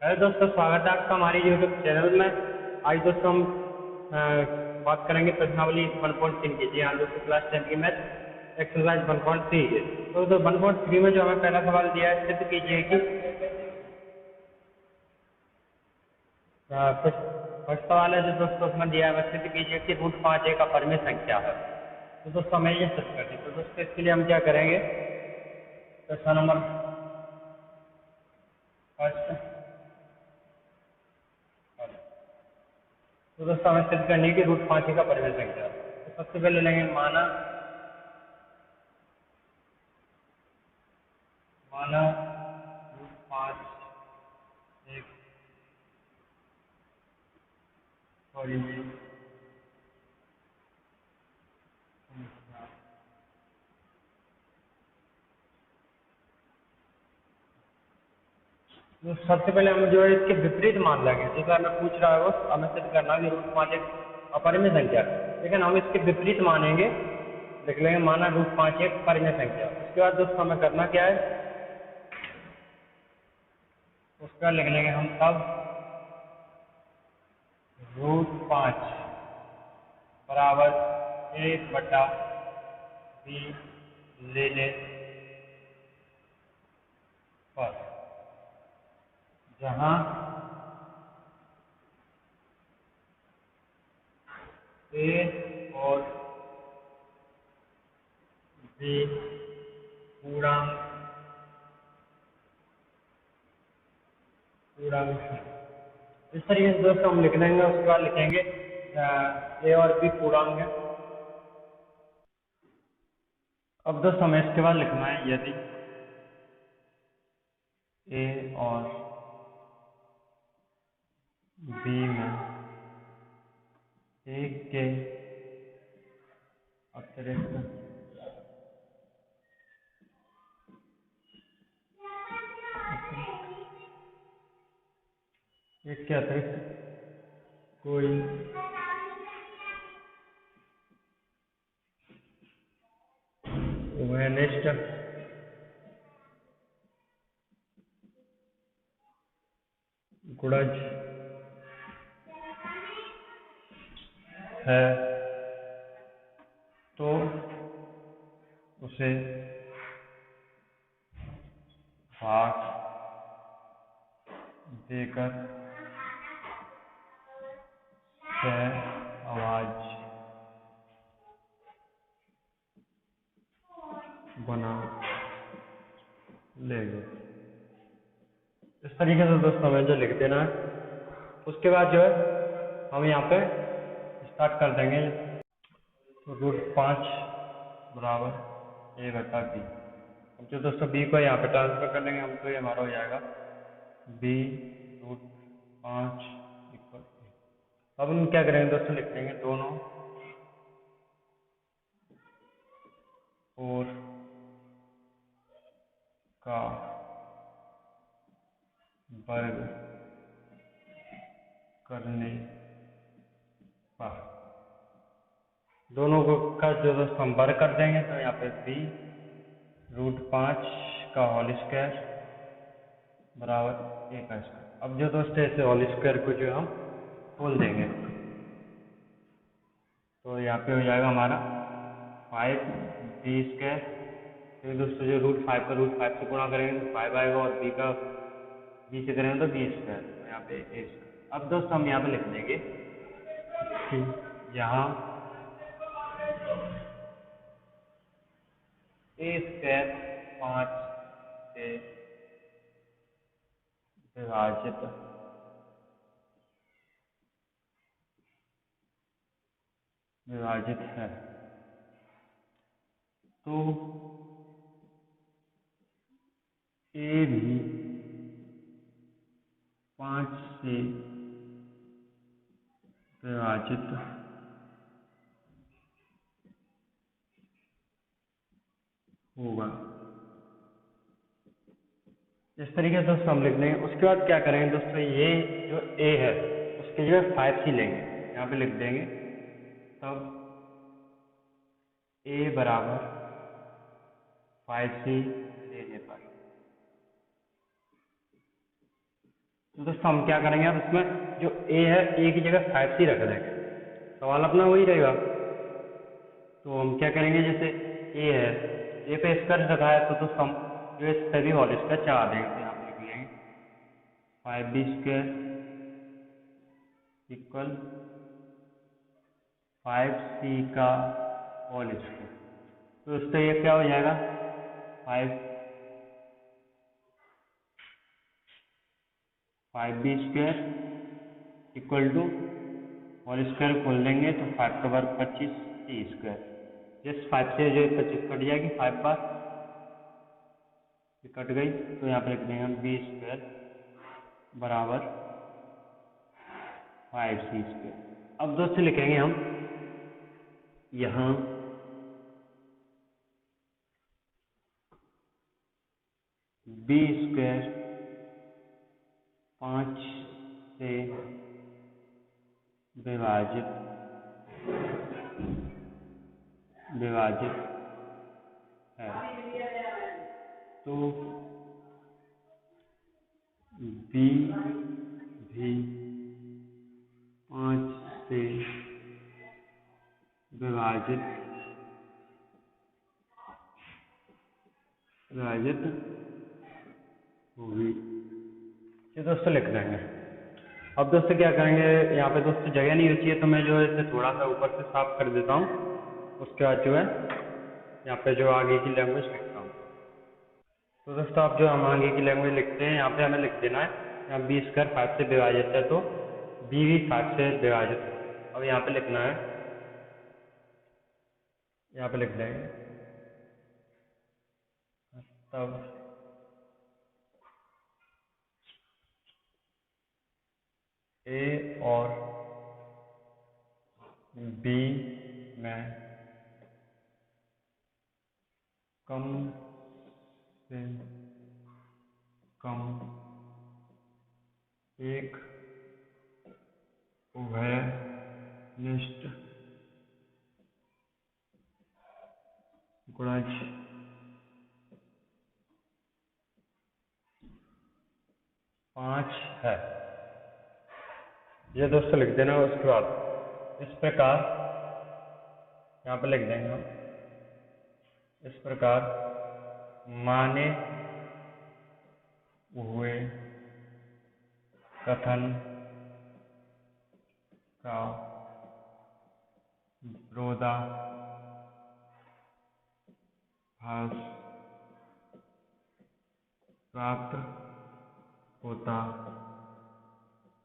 Hello दोस्तों, स्वागत है आपका हमारे यूट्यूब चैनल में। आज दोस्तों हम अ, बात करेंगे प्रश्नावली 1.3 की। जी हाँ दोस्तों, क्लास 10 की मैथ एक्सरसाइज 1.3 है। तो 1.3 में जो हमें पहला सवाल दिया है, सिद्ध कीजिए कि फर्स्ट फर्स्ट सवाल है जो दोस्तों उसमें दिया है, वह सिद्ध कीजिए कि √5 एक अपरिमेय संख्या है। तो दोस्तों हमें ये सिद्ध करनी है। तो दोस्तों इसके लिए हम क्या करेंगे, प्रश्न नंबर फर्स्ट। तो दोस्तों हमें सिद्ध करनी है कि √5 एक अपरिमेय संख्या है। तो सबसे पहले लेंगे माना माना √5 एक परिमेय संख्या। तो सबसे पहले हम जो है इसके विपरीत मान लेंगे। जैसे हमें पूछ रहा है वो हमें सिद्ध करना कि √5 एक अपरिमेय संख्या है, लेकिन हम इसके विपरीत मानेंगे। लिख लेंगे माना √5 एक परिमेय संख्या। उसके बाद दोस्तों हमें करना क्या है, उसके बाद लिख लेंगे हम तब √5 बराबर 1/b लेने पर, जहाँ a और b पूर्णांक है। इस तरीके से दोस्तों हम लिख लेंगे। उसके बाद लिखेंगे ए और बी पूर्णांक है। अब दोस्तों हमें इसके बाद लिखना है, यदि ए और बी में एक के अतिरिक्त कोई वैनिष्ट गुणज है, तो उसे भाग देकर सहअभाज्य बना लेंगे। इस तरीके से दोस्तों हमें जो लिख देना है। उसके बाद जो है हम यहाँ पे स्टार्ट कर देंगे। तो √5 बराबर a/b। अब जो दोस्तों b को यहाँ पे ट्रांसफर कर लेंगे हम, तो ये हमारा हो जाएगा b √5 इक्वल a। अब हम क्या करेंगे दोस्तों, लिख लेंगे दोनों ओर का वर्ग करने पर। दोनों को का जो दोस्तों हम वर्ग कर देंगे, तो यहाँ पे b √5 का होल स्क्वायर बराबर a का स्क्वायर। अब जो दोस्तों इसे होल स्क्वायर को जो हम खोल देंगे, तो यहाँ पे हो जाएगा हमारा 5b²। फिर दोस्तों जो √5 का √5 से गुणा करेंगे तो 5 आएगा, और b से करेंगे तो b², तो यहाँ पे a²। अब दोस्तों हम यहाँ पे लिख देंगे कि यहाँ a² 5 से विभाजित विभाजित है, तो a भी 5 से विभाजित होगा। इस तरीके से दोस्तों हम लिख लेंगे। उसके बाद क्या करेंगे दोस्तों, ये जो a है उसके जो है 5c लेंगे, यहाँ पे लिख देंगे। तब a बराबर 5c लेने पर तो दोस्तों हम क्या करेंगे, अब इसमें जो ए है, ए की जगह 5c रख देंगे। सवाल अपना वही रहेगा। तो हम क्या करेंगे, जैसे ए है, ए पे स्क्वायर रखा है, तो दोस्तों हम जो इस पे भी होल स्क्वायर चढ़ा देंगे। तो यहाँ पे लिख लेंगे 5b² इक्वल 5c का होल स्क्वायर। तो दोस्तों ये क्या हो जाएगा, 5b² equal to whole square खोल देंगे तो 5 का वर्ग 25 c²। जिस 5 से जो 25 कट जाएगी, 5 बार ये कट गई, तो यहाँ पे लिख देंगे हम b² बराबर 5c²। अब दोस्तों लिखेंगे हम यहाँ b² 5 से विभाजित है, तो b भी 5 से विभाजित होगी। ये दोस्तों लिख देंगे। अब दोस्तों क्या करेंगे, यहाँ पे दोस्तों जगह नहीं बची है, तो मैं जो है इसे थोड़ा सा ऊपर से साफ कर देता हूँ। उसके बाद जो है यहाँ पे जो आगे की लैंग्वेज लिखता हूँ। तो दोस्तों अब जो हम आगे की लैंग्वेज लिखते हैं, यहाँ पे हमें लिख देना है, यहाँ b² 5 से विभाजित है, तो b भी 5 से विभाजित होगा। अब यहाँ पे लिखना है, यहाँ पे लिख देंगे तब a और b में कम से कम एक उभयनिष्ठ गुणज पाँच है। ये दोस्तों लिख देना। उसके बाद इस प्रकार यहाँ पे लिख देंगे हम, इस प्रकार माने हुए कथन का विरोधाभास प्राप्त होता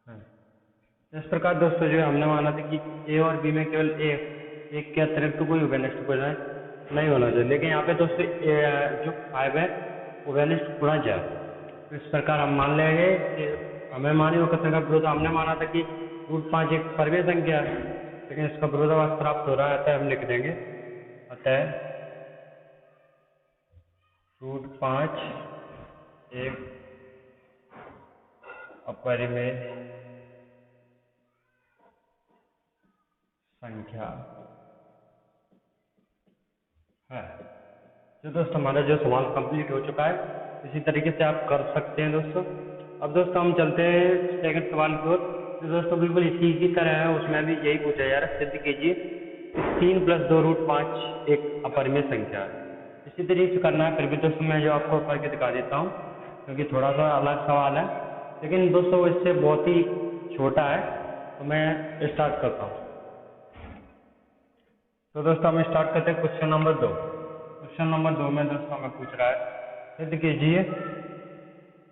है। इस प्रकार दोस्तों जो हमने माना था कि ए और बी में केवल एक के अतिरिक्त तो कोई उभयनिष्ठ गुणज नहीं होना चाहिए, लेकिन यहाँ पे दोस्तों जो 5 है उभयनिष्ठ गुणज है। तो इस प्रकार हम मान लेंगे कि हमें मानी हुए कथन का विरोध, हमने माना था कि √5 एक परवीय संख्या है, लेकिन इसका विरोधाभास प्राप्त हो रहा है, अतः हम लिख देंगे, अतः √5 एक अपरिमेय संख्या है। तो दोस्तों हमारा जो सवाल कंप्लीट हो चुका है, इसी तरीके से आप कर सकते हैं दोस्तों। अब दोस्तों हम चलते हैं सेकंड सवाल की ओर। तो दोस्तों बिल्कुल इसी की तरह है, उसमें भी यही पूछा जा रहा है, सिद्ध कीजिए 3 + 2 √5 एक अपरिमेय संख्या है। इसी तरीके से करना है। फिर भी दोस्तों मैं जो आपको करके दिखा देता हूँ, क्योंकि थोड़ा सा अलग सवाल है, लेकिन दोस्तों इससे बहुत ही छोटा है। तो मैं स्टार्ट करता हूँ। तो दोस्तों हम स्टार्ट करते हैं क्वेश्चन नंबर 2। क्वेश्चन नंबर 2 में दोस्तों हमें पूछ रहा है, सिद्ध कीजिए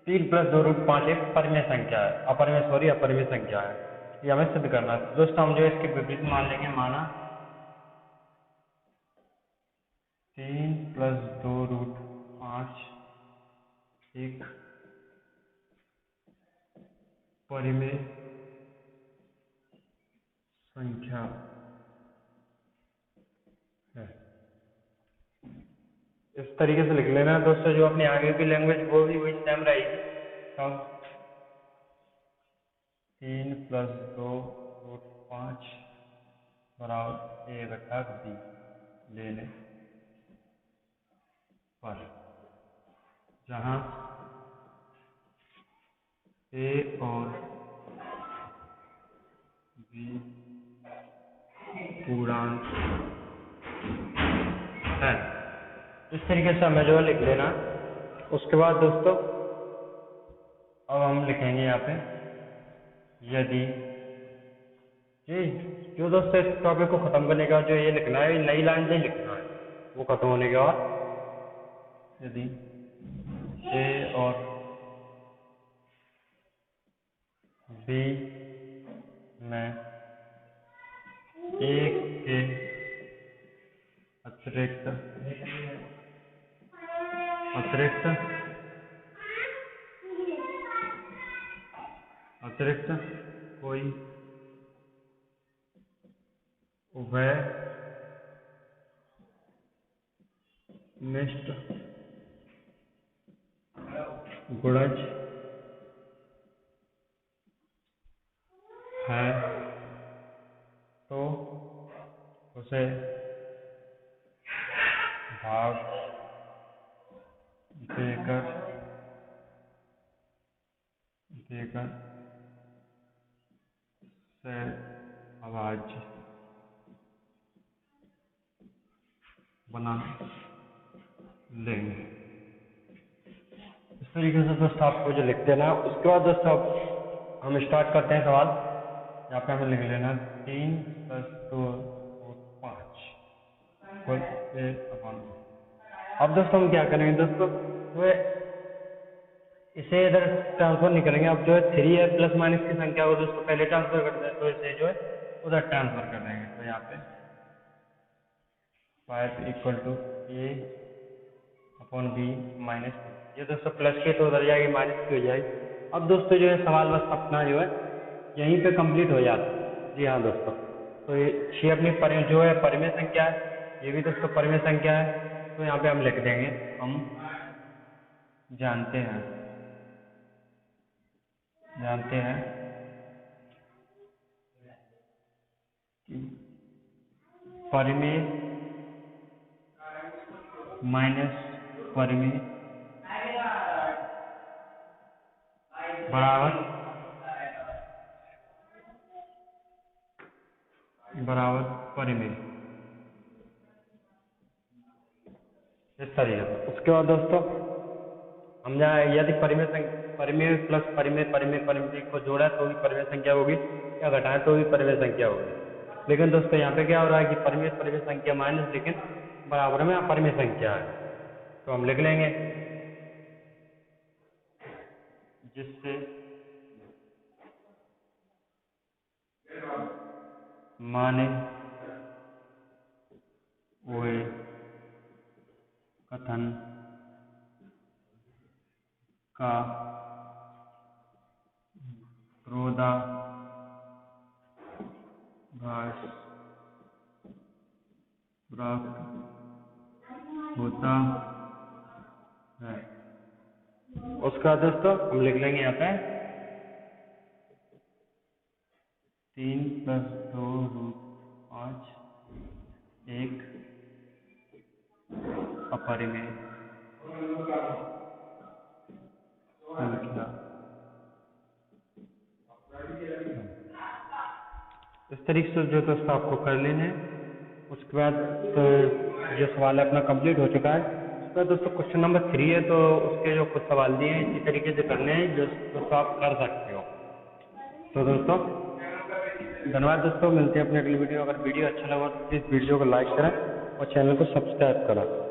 3 + 2 √5 एक अपरिमेय संख्या है, अपरिमेय संख्या है। ये हमें सिद्ध करना है। दोस्तों हम जो इसके विपरीत मान लेंगे, माना 3 + 2 √5 एक परिमेय संख्या है। इस तरीके से लिख लेना है दोस्तों। जो अपनी आगे की लैंग्वेज वो भी वही सेम रहेगी। तब 3 + 2 √5 बराबर a घटा b लेने पर, जहाँ ए और बी पूर्णांक है। इस तरीके से हमें जो है लिख लेना। उसके बाद दोस्तों अब हम लिखेंगे यहाँ पे यदि जी जो दोस्तों इस टॉपिक को खत्म करने के बाद जो ये लिखना है, नई लाइन से लिखना है वो खत्म होने के बाद, यदि ए और बी में एक के अतिरिक्त कोई उभयनिष्ठ गुणज है तो उसे भाग देकर से अभाज्य बना लेंगे। इस तरीके से दोस्तों आपको जो लिखते हैं ना, उसके बाद दोस्तों अब हम स्टार्ट करते हैं सवाल। यहाँ पे हमें लिख लेना 3 + 2 = 5 अब दोस्तों हम क्या करेंगे दोस्तों, जो है इसे इधर ट्रांसफर नहीं करेंगे। अब जो है 3 है प्लस माइनस की संख्या को दोस्तों पहले ट्रांसफर कर दें, तो इसे जो है उधर ट्रांसफर कर देंगे। तो यहाँ पे 5 = a/b - 2, ये दोस्तों प्लस की तो उधर जाएगी, माइनस की हो जाएगी। अब दोस्तों जो है सवाल बस अपना जो है यहीं पे कंप्लीट हो जाता है। जी हाँ दोस्तों, तो ये अपनी जो है परिमेय संख्या है, ये भी दोस्तों परिमेय संख्या है। तो यहाँ पे हम लिख देंगे हम जानते हैं कि परिमेय माइनस परिमेय बराबर परिमेय, इस तरीके से। उसके बाद दोस्तों हम जहाँ यदि परिमेय प्लस परिमेय को जोड़ा तो भी परिमेय संख्या होगी, या घटाएं तो भी परिमेय संख्या होगी। लेकिन दोस्तों यहाँ पे क्या हो रहा है कि परिमेय संख्या माइनस, लेकिन बराबर में अपरिमेय संख्या है। तो हम लिख लेंगे जिससे माने हुए कथन का विरोधाभास प्राप्त होता है। उसका दोस्तों हम लिख लेंगे यहाँ पे 3 + 2 = 5 एक अपरिमेय संख्या। इस तरीके से जो दोस्तों आपको कर लेने हैं। उसके बाद तो ये सवाल अपना कंप्लीट हो चुका है। उसके बाद दोस्तों क्वेश्चन नंबर 3 है, तो उसके जो कुछ सवाल दिए हैं इसी तरीके से करने हैं जो दोस्तों आप कर सकते हो। तो दोस्तों धन्यवाद दोस्तों, मिलते हैं अपने अगली वीडियो। अगर वीडियो अच्छा लगा तो प्लीज़ वीडियो को लाइक करें और चैनल को सब्सक्राइब करें।